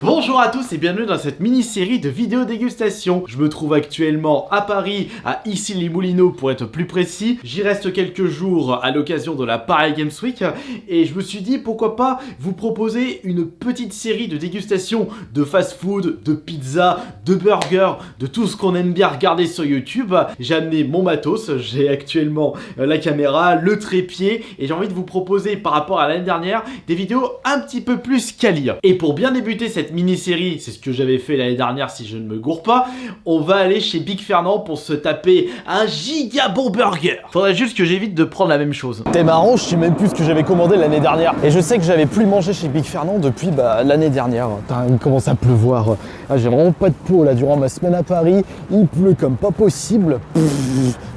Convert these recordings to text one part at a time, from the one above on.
Bonjour à tous et bienvenue dans cette mini-série de vidéos dégustation. Je me trouve actuellement à Paris, à Issy-les-Moulineaux pour être plus précis. J'y reste quelques jours à l'occasion de la Paris Games Week et je me suis dit pourquoi pas vous proposer une petite série de dégustation de fast-food, de pizza, de burgers, de tout ce qu'on aime bien regarder sur YouTube. J'ai amené mon matos, j'ai actuellement la caméra, le trépied et j'ai envie de vous proposer par rapport à l'année dernière des vidéos un petit peu plus quali. Et pour bien débuter cette mini-série, c'est ce que j'avais fait l'année dernière si je ne me gourre pas, on va aller chez Big Fernand pour se taper un giga bon burger. Faudrait juste que j'évite de prendre la même chose. T'es marrant, je sais même plus ce que j'avais commandé l'année dernière. Et je sais que j'avais plus mangé chez Big Fernand depuis l'année dernière. Putain, il commence à pleuvoir. Ah, j'ai vraiment pas de peau là durant ma semaine à Paris. Il pleut comme pas possible.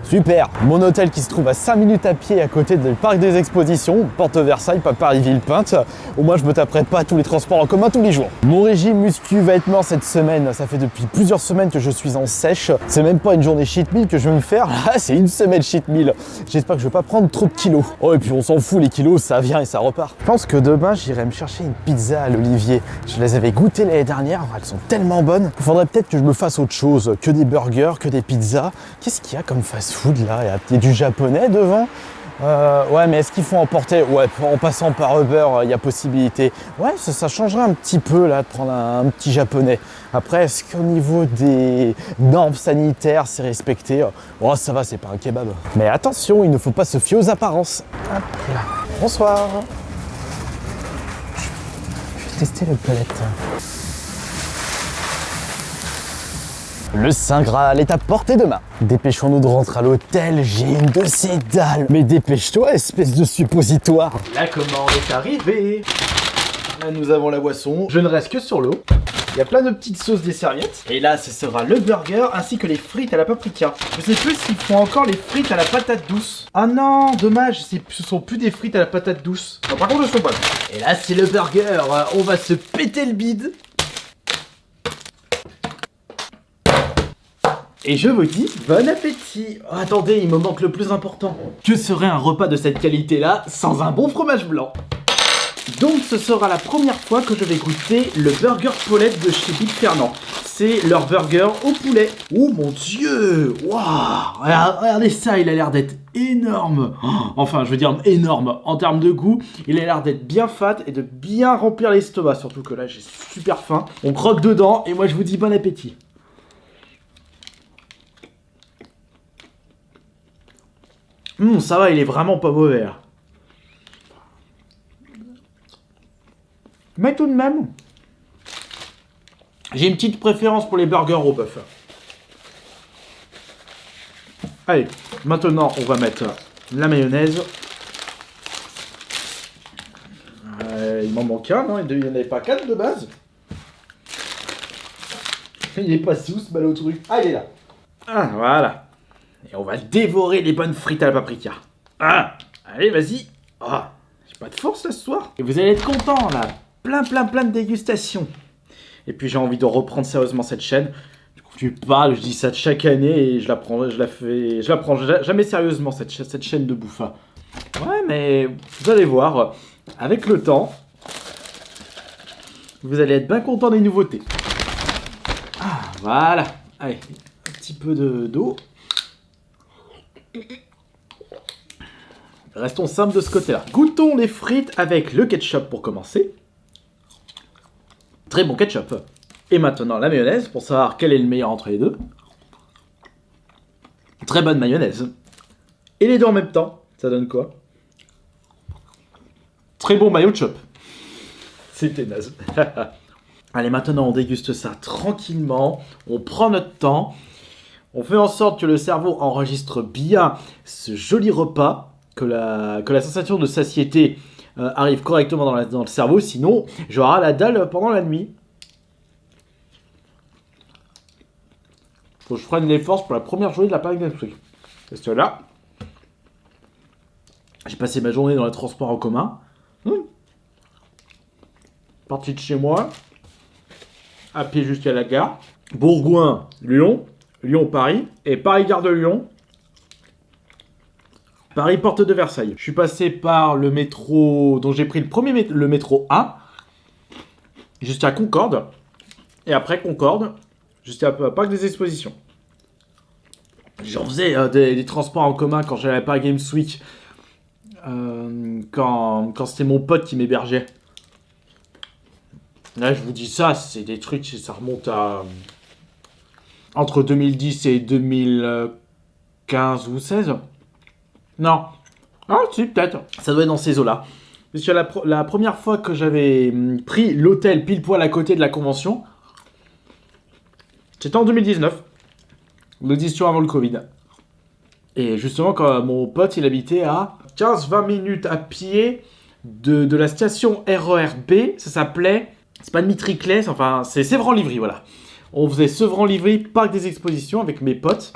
Super. Mon hôtel qui se trouve à 5 minutes à pied à côté du parc des expositions, Porte Versailles, pas Paris-Villepinte. Au moins je me taperai pas tous les transports en commun tous les jours. Mon régime muscu vêtements cette semaine, ça fait depuis plusieurs semaines que je suis en sèche. C'est même pas une journée cheat meal que je vais me faire, là c'est une semaine cheat meal. J'espère que je vais pas prendre trop de kilos. Oh et puis on s'en fout, les kilos ça vient et ça repart. Je pense que demain j'irai me chercher une pizza à l'Olivier. Je les avais goûtées l'année dernière, elles sont tellement bonnes. Il faudrait peut-être que je me fasse autre chose, que des burgers, que des pizzas. Qu'est-ce qu'il y a comme fast-food là? Il y a du japonais devant. Ouais, mais est-ce qu'il faut emporter? Ouais, en passant par Uber, il y a possibilité. Ouais, ça changerait un petit peu là de prendre un petit japonais. Après, est-ce qu'au niveau des normes sanitaires, c'est respecté? Oh, ça va, c'est pas un kebab. Mais attention, il ne faut pas se fier aux apparences. Hop là. Bonsoir. Je vais tester le palette. Le Saint Graal est à portée de main. Dépêchons-nous de rentrer à l'hôtel, j'ai une de ces dalles. Mais dépêche-toi, espèce de suppositoire. La commande est arrivée. Là, nous avons la boisson. Je ne reste que sur l'eau. Il y a plein de petites sauces des serviettes. Et là, ce sera le burger ainsi que les frites à la paprika. Je sais plus s'ils font encore les frites à la patate douce. Ah non, dommage, ce sont plus des frites à la patate douce. Non, par contre, elles sont bonnes. Et là, c'est le burger. On va se péter le bide. Et je vous dis, bon appétit! Oh, attendez, il me manque le plus important. Que serait un repas de cette qualité-là sans un bon fromage blanc? Donc ce sera la première fois que je vais goûter le burger Paulette de chez Big Fernand. C'est leur burger au poulet. Oh mon dieu! Waouh! Regardez ça, il a l'air d'être énorme! Enfin, je veux dire énorme. En termes de goût, il a l'air d'être bien fat et de bien remplir l'estomac. Surtout que là, j'ai super faim. On croque dedans et moi je vous dis bon appétit. Ça va, il est vraiment pas mauvais. Mais tout de même, j'ai une petite préférence pour les burgers au bœuf. Allez, maintenant on va mettre la mayonnaise. Il m'en manque un, non? Il n'y en avait pas 4 de base. Il est pas sous ce ballot truc. Ah, il est là. Ah, voilà. Et on va dévorer les bonnes frites à la paprika. Ah, allez, vas-y. Ah, j'ai pas de force là ce soir. Et vous allez être contents là. Plein de dégustations. Et puis j'ai envie de reprendre sérieusement cette chaîne. Du coup, tu parles, je dis ça de chaque année et je la prends jamais sérieusement cette chaîne de bouffe. Ouais, mais vous allez voir, avec le temps, vous allez être bien contents des nouveautés. Ah, voilà. Allez, un petit peu d'eau. Restons simples de ce côté-là. Goûtons les frites avec le ketchup pour commencer. Très bon ketchup. Et maintenant la mayonnaise pour savoir quel est le meilleur entre les deux. Très bonne mayonnaise. Et les deux en même temps, ça donne quoi? Très bon mayo chop. C'était naze. Allez, maintenant on déguste ça tranquillement. On prend notre temps. On fait en sorte que le cerveau enregistre bien ce joli repas, que la sensation de satiété arrive correctement dans le cerveau, sinon j'aurai la dalle pendant la nuit. Faut que je prenne les forces pour la première journée de la Paris Games Week. Parce que là, j'ai passé ma journée dans les transports en commun. Parti de chez moi, à pied jusqu'à la gare. Bourgoin, Lyon. Lyon-Paris, et Paris-Gare de Lyon, Paris-Porte de Versailles. Je suis passé par le métro, dont j'ai pris le métro A, jusqu'à Concorde. Et après Concorde, jusqu'à Parc des Expositions. J'en faisais des transports en commun quand j'allais pas à Games Week. Quand c'était mon pote qui m'hébergeait. Là, je vous dis ça, c'est des trucs, ça remonte à... entre 2010 et 2015 ou 16. Non. Ah, si, peut-être. Ça doit être dans ces eaux-là. Parce que la première fois que j'avais pris l'hôtel pile poil à côté de la convention, c'était en 2019. L'audition avant le Covid. Et justement, quand mon pote, il habitait à 15-20 minutes à pied de la station RER B, ça s'appelait... C'est pas Dmitry-Claes, enfin, c'est Sévran-Livry, voilà. On faisait Sevran-Livry, Parc des Expositions avec mes potes.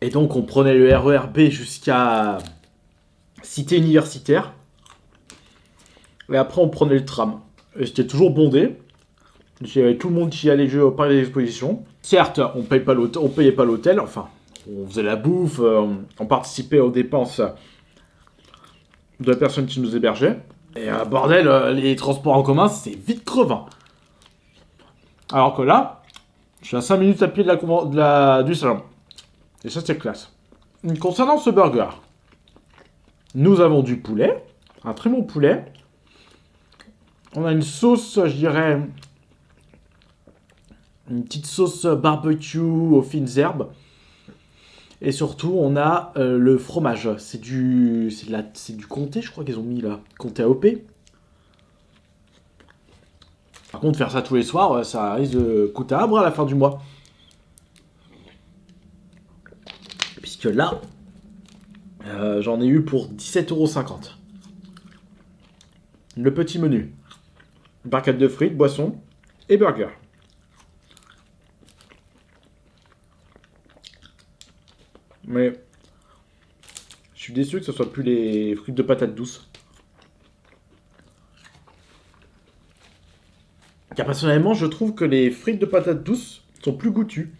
Et donc, on prenait le RER B jusqu'à Cité Universitaire. Et après, on prenait le tram. Et c'était toujours bondé. Il y avait tout le monde qui allait jouer au Parc des Expositions. Certes, on payait pas l'hôtel, enfin, on faisait la bouffe, on participait aux dépenses de la personne qui nous hébergeait. Et bordel, les transports en commun, c'est vite crevant. Alors que là, je suis à 5 minutes à pied du salon. Et ça, c'est classe. Concernant ce burger, nous avons du poulet, un très bon poulet. On a une sauce, je dirais, une petite sauce barbecue aux fines herbes. Et surtout, on a le fromage. C'est du comté, je crois qu'ils ont mis là. Comté AOP. Par contre, faire ça tous les soirs, ça risque de coûter un bras à la fin du mois. Puisque là, j'en ai eu pour 17,50 €. Le petit menu. Barquette de frites, boisson et burger. Mais je suis déçu que ce soit plus les frites de patates douces. Car personnellement, je trouve que les frites de patates douces sont plus goûtues.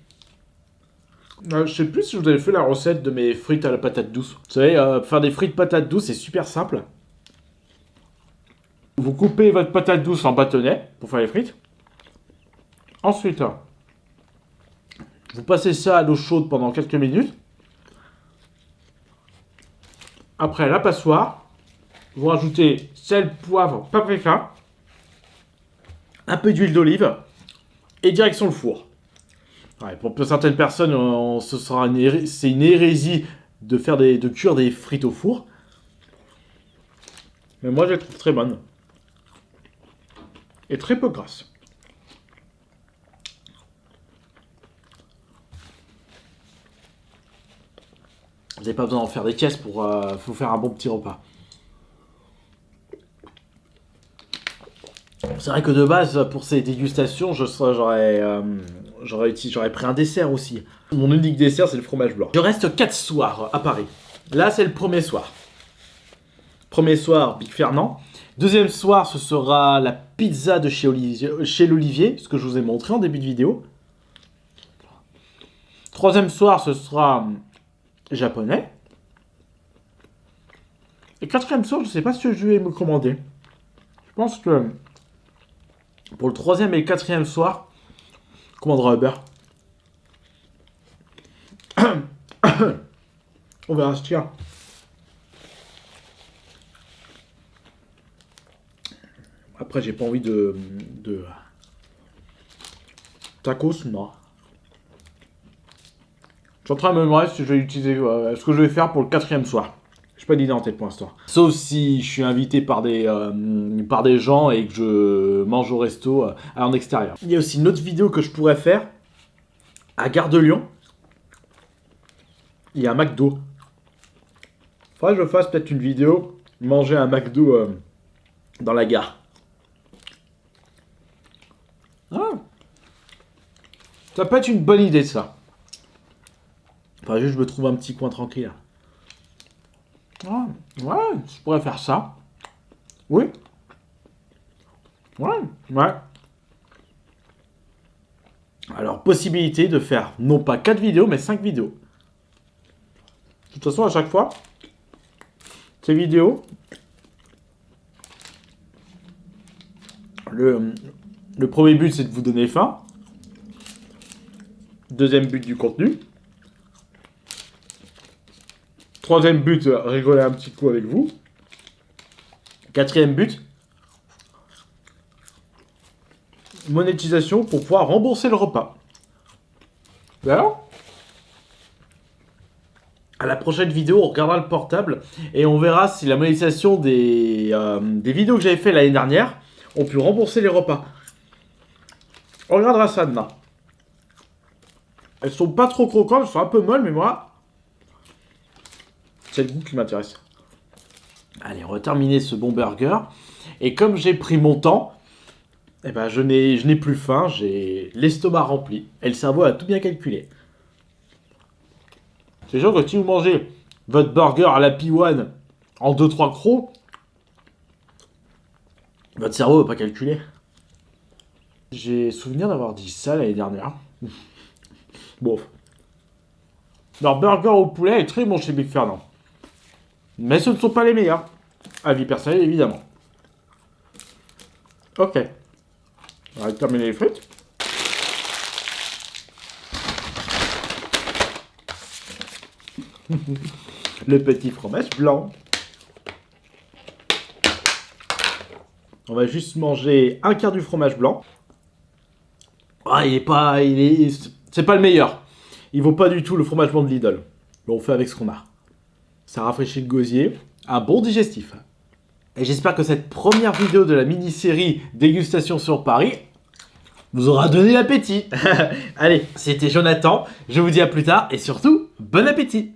Je sais plus si vous avez fait la recette de mes frites à la patate douce. Vous savez, faire des frites patates douces, c'est super simple. Vous coupez votre patate douce en bâtonnets pour faire les frites. Ensuite, vous passez ça à l'eau chaude pendant quelques minutes. Après, la passoire, vous rajoutez sel, poivre, paprika, un peu d'huile d'olive et direction le four. Ouais, pour certaines personnes, c'est une hérésie de cuire des frites au four. Mais moi, je les trouve très bonnes. Et très peu grasses. Vous n'avez pas besoin d'en faire des caisses pour vous faire un bon petit repas. C'est vrai que de base, pour ces dégustations, j'aurais pris un dessert aussi. Mon unique dessert, c'est le fromage blanc. Je reste 4 soirs à Paris. Là, c'est le premier soir. Premier soir, Big Fernand. Deuxième soir, ce sera la pizza de chez l'Olivier, ce que je vous ai montré en début de vidéo. Troisième soir, ce sera japonais. Et quatrième soir, je ne sais pas ce que je vais me commander. Je pense que pour le troisième et le quatrième soir, je commanderai Uber. On verra ce qu'il y a. Après, j'ai pas envie de tacos, non. Je suis en train de me demander si je vais utiliser ce que je vais faire pour le quatrième soir. J'ai pas d'idée en tête pour l'instant. Sauf si je suis invité par des gens et que je mange au resto en extérieur. Il y a aussi une autre vidéo que je pourrais faire à Gare de Lyon. Il y a un McDo. Faudrait que je fasse peut-être une vidéo manger un McDo dans la gare. Ah. Ça peut être une bonne idée ça. Enfin, juste je me trouve un petit coin tranquille. Ah, ouais, je pourrais faire ça. Oui. Ouais. Alors, possibilité de faire non pas 4 vidéos, mais 5 vidéos. De toute façon, à chaque fois, ces vidéos, Le premier but, c'est de vous donner faim. Deuxième but du contenu. Troisième but, rigoler un petit coup avec vous. Quatrième but, monétisation pour pouvoir rembourser le repas. Et alors, à la prochaine vidéo, on regardera le portable et on verra si la monétisation des vidéos que j'avais fait l'année dernière ont pu rembourser les repas. On regardera ça demain. Elles sont pas trop croquantes, elles sont un peu molles, mais moi, c'est le goût qui m'intéresse. Allez, on va terminer ce bon burger. Et comme j'ai pris mon temps, eh ben je n'ai plus faim, j'ai l'estomac rempli. Et le cerveau a tout bien calculé. C'est sûr que si vous mangez votre burger à la P1 en 2-3 crocs, votre cerveau ne va pas calculer. J'ai souvenir d'avoir dit ça l'année dernière. Bon. Leur burger au poulet est très bon chez Big Fernand. Mais ce ne sont pas les meilleurs. Avis personnel, évidemment. Ok. On va terminer les frites. Le petit fromage blanc. On va juste manger un quart du fromage blanc. Ah, c'est pas le meilleur. Il vaut pas du tout le fromage blanc de Lidl. Mais on fait avec ce qu'on a. Ça rafraîchit le gosier. Un bon digestif. Et j'espère que cette première vidéo de la mini-série Dégustation sur Paris vous aura donné l'appétit. Allez, c'était Jonathan. Je vous dis à plus tard et surtout, bon appétit.